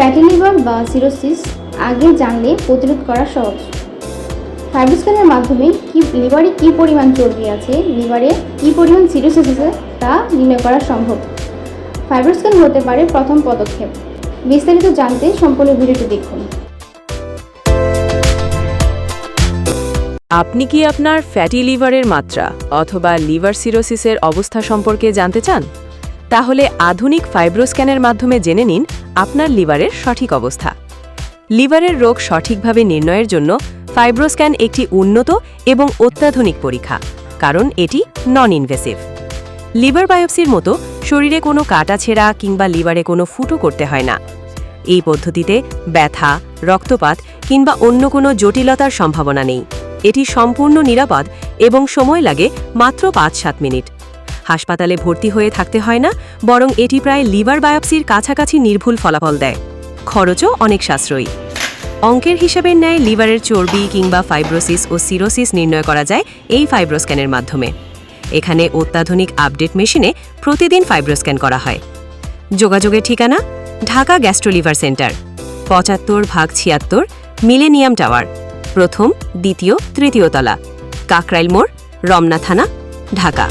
Fatty liver বা cirrhosis আগে জানলে প্রতিরোধ করা সহজ। ফাইব্রোস্ক্যানের মাধ্যমে লিভারে কী পরিমাণ চর্বি আছে, লিভারে কী পরিমাণ সিরোসিস আছে তা নির্ণয় করা সম্ভব। ফাইব্রোস্ক্যান হতে পারে প্রথম পদক্ষেপ। বিস্তারিত জানতে সম্পূর্ণ ভিডিওটি দেখুন। আপনি কি আপনার ফ্যাটি লিভারের মাত্রা অথবা লিভার সিরোসিসের অবস্থা সম্পর্কে জানতে চান? তাহলে আধুনিক ফাইব্রোস্ক্যানের মাধ্যমে জেনে নিন আপনার লিভারের সঠিক অবস্থা। লিভারের রোগ সঠিকভাবে নির্ণয়ের জন্য ফাইব্রোস্ক্যান একটি উন্নত এবং অত্যাধুনিক পরীক্ষা, কারণ এটি নন ইনভেসিভ। লিভার বায়োপসির মতো শরীরে কোনো কাটাছেঁড়া কিংবা লিভারে কোনো ফুটো করতে হয় না। এই পদ্ধতিতে ব্যথা, রক্তপাত কিংবা অন্য কোনো জটিলতার সম্ভাবনা নেই। এটি সম্পূর্ণ নিরাপদ এবং সময় লাগে মাত্র ৫-৭ মিনিট। হাসপাতালে ভর্তি হয়ে থাকতে হয় না, বরং এটি প্রায় লিভার বায়োপসির কাছাকাছি নির্ভুল ফলাফল দেয়। খরচও অনেক সাশ্রয়ী। অঙ্কের হিসাবের ন্যায় লিভারের চর্বি কিংবা ফাইব্রোসিস ও সিরোসিস নির্ণয় করা যায় এই ফাইব্রোস্ক্যানের মাধ্যমে। এখানে অত্যাধুনিক আপডেট মেশিনে প্রতিদিন ফাইব্রোস্ক্যান করা হয়। যোগাযোগের ঠিকানা: ঢাকা গ্যাস্ট্রোলিভার সেন্টার, ৭৫/৭৬ মিলেনিয়াম টাওয়ার, প্রথম, দ্বিতীয়, তৃতীয় তলা, কাকরাইল মোড়, রমনা থানা, ঢাকা।